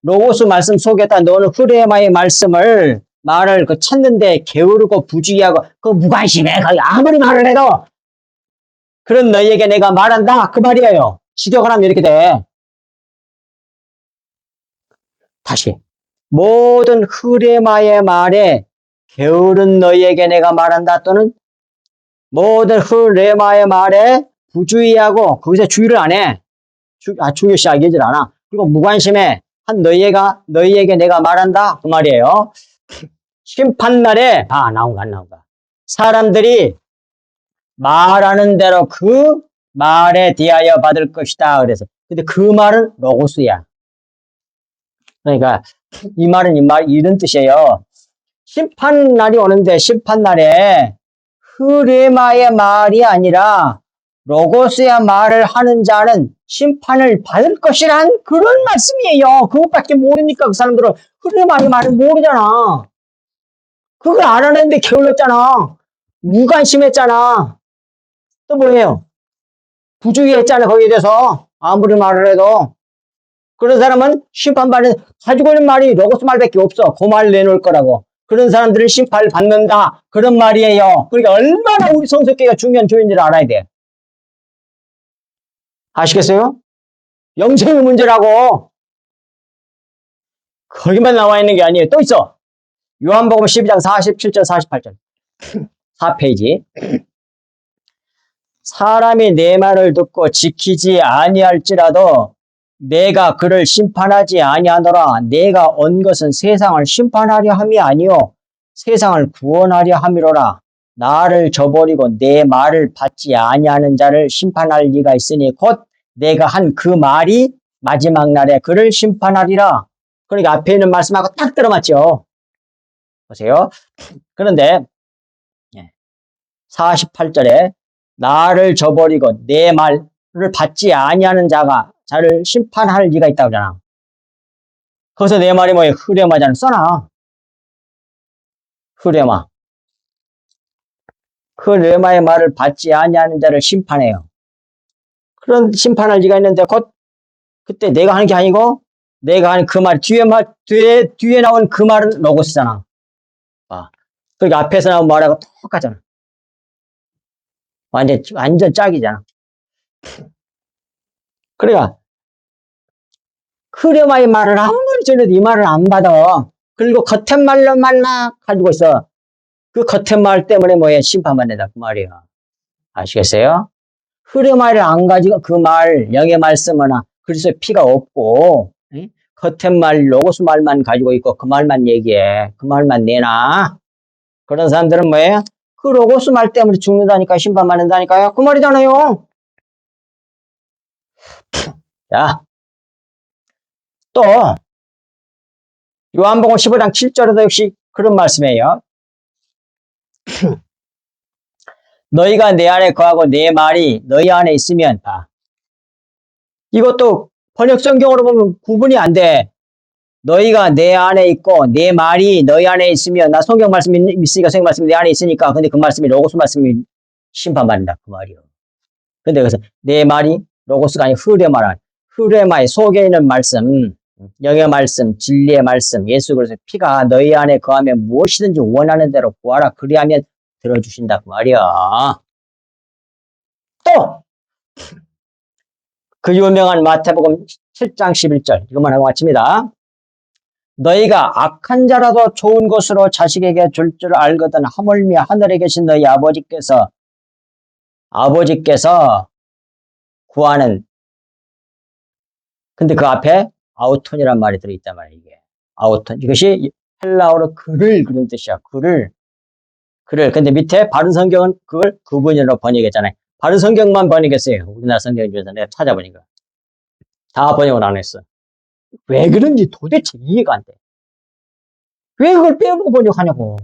로고스 말씀 속에다 너는 흐레마의 말을 그 찾는데 게으르고 부주의하고 그 무관심해. 아무리 말을 해도 그런 너희에게 내가 말한다 그 말이에요. 직역을 하면 이렇게 돼. 다시 모든 흐레마의 말에 게으른 너희에게 내가 말한다 또는 모든 흐레마의 말에 부주의하고 거기서 주의를 안 해. 중요시 여기질 않아. 그리고 무관심해 한 너희에게 내가 말한다 그 말이에요. 심판날에 나온 거 안 나온 거. 사람들이 말하는 대로 그 말에 대하여 받을 것이다. 그래서 근데 그 말은 로고스야. 그러니까 이 말은 이런 뜻이에요. 심판날이 오는데 심판날에 흐레마의 말이 아니라 로고스의 말을 하는 자는 심판을 받을 것이란 그런 말씀이에요. 그것밖에 모르니까 그 사람들은 흐레마의 말을 모르잖아. 그걸 알아냈는데 게을렀잖아. 무관심했잖아. 또 뭐예요? 부주의했잖아. 거기에 대해서 아무리 말을 해도. 그런 사람은 심판받는 가지고 있는 말이 로고스 말밖에 없어. 그 말 내놓을 거라고. 그런 사람들은 심판을 받는다. 그런 말이에요. 그러니까 얼마나 우리 성석계가 중요한 교인지를 알아야 돼. 아시겠어요? 영생의 문제라고. 거기만 나와 있는 게 아니에요. 또 있어. 요한복음 12장 47절 48절 4페이지. 사람이 내 말을 듣고 지키지 아니할지라도 내가 그를 심판하지 아니하노라. 내가 온 것은 세상을 심판하려 함이 아니요 세상을 구원하려 함이로라. 나를 저버리고 내 말을 받지 아니하는 자를 심판할 리가 있으니 곧 내가 한 그 말이 마지막 날에 그를 심판하리라. 그러니까 앞에 있는 말씀하고 딱 들어맞죠. 보세요. 그런데 48절에 나를 저버리고 내 말을 받지 아니하는 자를 심판할 리가 있다고 하잖아. 거기서 내 말이 뭐예요? 흐레마잖아. 써놔. 흐레마. 흐레마의 말을 받지 아니하는 자를 심판해요. 그런 심판할 리가 있는데 곧 그때 내가 하는 게 아니고 내가 하는 그 말 뒤에 나온 그 말은 로고스잖아. 그러니까 앞에서 나온 말하고 똑같잖아. 완전 짝이잖아. 그러니까 흐레마의 말을 아무리 전해도 이 말을 안 받아. 그리고 겉에 말로만 가지고 있어. 그 겉에 말 때문에 뭐야? 심판받는다 그 말이야. 아시겠어요? 흐레마를 안 가지고 그 말, 영의 말씀이나 그리스도의 피가 없고 겉에 말, 로고스 말만 가지고 있고 그 말만 얘기해. 그 말만 내놔. 그런 사람들은 뭐예요? 그 로고스 말 때문에 죽는다니까, 심판받는다니까요. 그 말이잖아요. 자, 또 요한복음 15장 7절에도 역시 그런 말씀이에요. 너희가 내 안에 거하고 내 말이 너희 안에 있으면 다. 이것도 번역 성경으로 보면 구분이 안 돼. 너희가 내 안에 있고 내 말이 너희 안에 있으면, 나 성경 말씀이 있으니까 성경 말씀이 내 안에 있으니까, 근데 그 말씀이 로고스 말씀이 심판받는다 그 말이요. 근데 그래서 내 말이 로고스가 아니고 흐레마라, 흐레마의 속에 있는 말씀, 영의 말씀, 진리의 말씀, 예수 그리스도의 피가 너희 안에 거하면 무엇이든지 원하는 대로 구하라. 그리하면 들어주신다 그 말이야. 또 그 유명한 마태복음 7장 11절 이것만 하고 마칩니다. 너희가 악한 자라도 좋은 것으로 자식에게 줄 줄 알거든 하물며 하늘에 계신 너희 아버지께서 구하는, 근데 그 앞에 아우톤이란 말이 들어있단 말이에요. 이게 아우톤, 이것이 헬라어로 글을 그런 뜻이야. 글을. 근데 밑에 바른 성경은 그걸 그분이라고 번역했잖아요. 바른 성경만 번역했어요. 우리나라 성경 중에서 내가 찾아보니까 다 번역을 안 했어. 왜 그런지 도대체 이해가 안 돼. 왜 그걸 빼놓고 번역하냐고.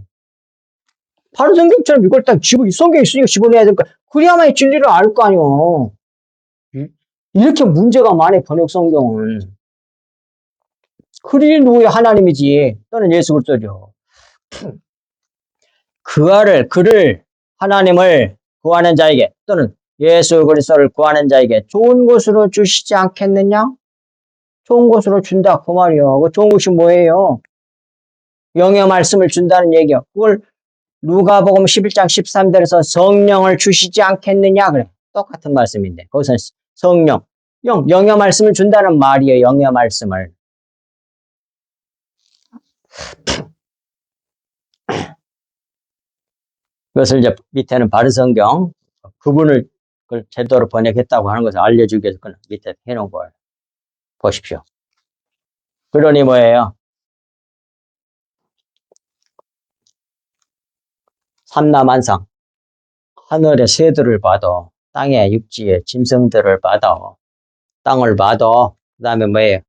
바른 성경처럼 이걸 딱 성경에 있으니까 집어내야 될까. 그래야만 진리를 알 거 아니오. 이렇게 문제가 많아, 번역 성경은. 글이 누구야? 하나님이지. 또는 예수 그리스도죠. 그를, 하나님을 구하는 자에게, 또는 예수 그리스도를 구하는 자에게 좋은 것으로 주시지 않겠느냐? 좋은 것으로 준다, 그 말이요. 그 좋은 것이 뭐예요? 영의 말씀을 준다는 얘기요. 그걸 누가복음 11장 13절에서 성령을 주시지 않겠느냐? 그래. 똑같은 말씀인데. 거기서 성령, 영의 말씀을 준다는 말이에요. 영의 말씀을. 그것을 이제 밑에는 바른 성경, 그분을 그걸 제대로 번역했다고 하는 것을 알려주기 위해서 그걸 밑에 해놓은 걸 보십시오. 그러니 뭐예요? 삼라만상, 하늘의 새들을 봐도, 땅의 육지의 짐승들을 봐도, 땅을 봐도, 그 다음에 뭐예요?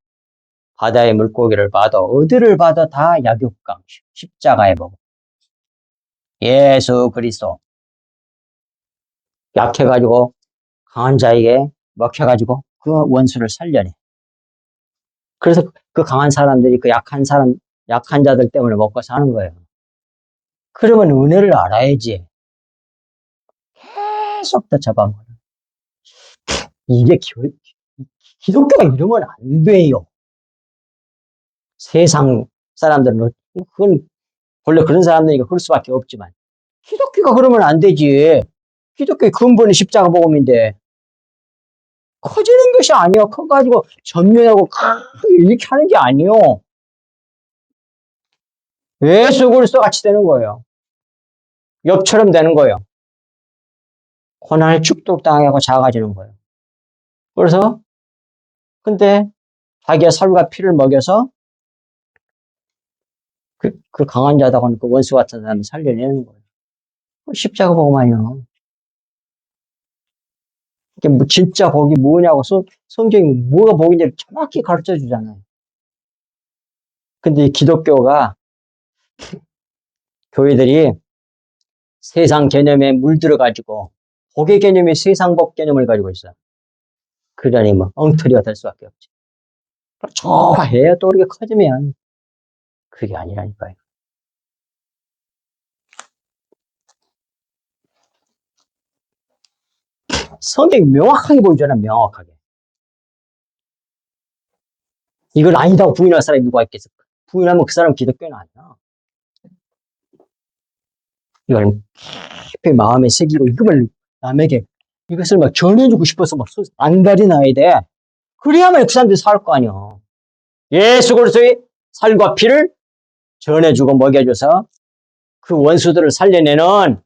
바다의 물고기를 봐도, 어디를 봐도 다 약육강, 십자가에 보고. 예수 그리스도. 약해가지고, 강한 자에게 먹혀가지고, 그 원수를 살려내. 그래서 그 강한 사람들이 그 약한 자들 때문에 먹고 사는 거예요. 그러면 은혜를 알아야지. 계속 더 잡아먹어요. 이게 기독교가 이러면 안 돼요. 세상 사람들은, 그건 원래 그런 사람들이니까 그럴 수밖에 없지만, 기독교가 그러면 안 되지. 기독교의 근본이 십자가 복음인데, 커지는 것이 아니요. 커가지고 전면하고 이렇게 하는 게 아니요. 예수 그리스도 같이 되는 거예요. 엽처럼 되는 거예요. 고난을 축복당하고 작아지는 거예요. 그래서 근데 자기의 살과 피를 먹여서 그 강한 자다고는 그 원수 같은 사람을 살려내는 거예요. 십자가 복음 아니요. 이게 뭐 진짜 복이 뭐냐고 성경이 뭐가 복인지 정확히 가르쳐 주잖아요. 근데 이 기독교가 교회들이 세상 개념에 물들어가지고 복의 개념이 세상 복 개념을 가지고 있어요. 그러니 뭐 엉터리가 될 수밖에 없지. 좋아해야 또 이렇게 커지면 그게 아니라니까요. 성경이 명확하게 보이잖아, 명확하게. 이걸 아니다고 부인할 사람이 누가 있겠을까? 부인하면 그 사람 기독교는 아니야. 이걸 깊이 마음에 새기고 이걸 남에게 이것을 막 전해주고 싶어서 막 안달이 나야 돼. 그래야만 그 사람들이 살 거 아니야. 예수 그리스도의 살과 피를 전해주고 먹여줘서 그 원수들을 살려내는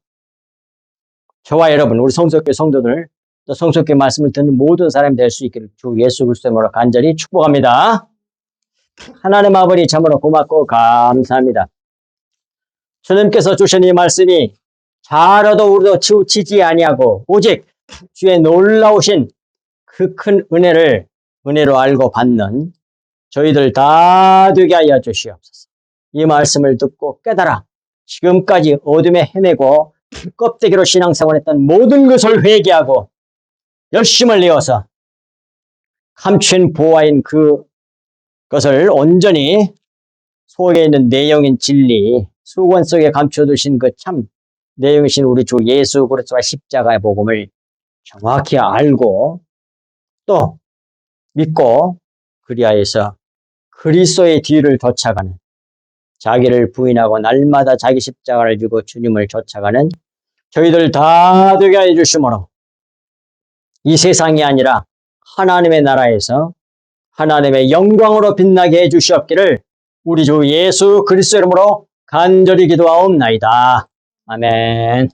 저와 여러분, 우리 성석교 성도들, 또 성석교 말씀을 듣는 모든 사람이 될 수 있기를 주 예수 그리스도의 이름으로 간절히 축복합니다. 하나님 아버지 참으로 고맙고 감사합니다. 주님께서 주신 이 말씀이 잘라도 우리도 치우치지 아니하고 오직 주의 놀라우신 그 큰 은혜로 알고 받는 저희들 다 되게 하여 주시옵소서. 이 말씀을 듣고 깨달아 지금까지 어둠에 헤매고 껍데기로 신앙생활했던 모든 것을 회개하고 열심을 내어서 감춘 보화인 그것을 온전히 속에 있는 내용인 진리, 수건 속에 감춰두신 그 참 내용이신 우리 주 예수 그리스도와 십자가의 복음을 정확히 알고 또 믿고 그리하여서 그리스도의 뒤를 쫓아가는, 자기를 부인하고 날마다 자기 십자가를 지고 주님을 쫓아가는 저희들 다 되게 해 주시므로 이 세상이 아니라 하나님의 나라에서 하나님의 영광으로 빛나게 해 주시옵기를 우리 주 예수 그리스도 이름으로 간절히 기도하옵나이다. 아멘.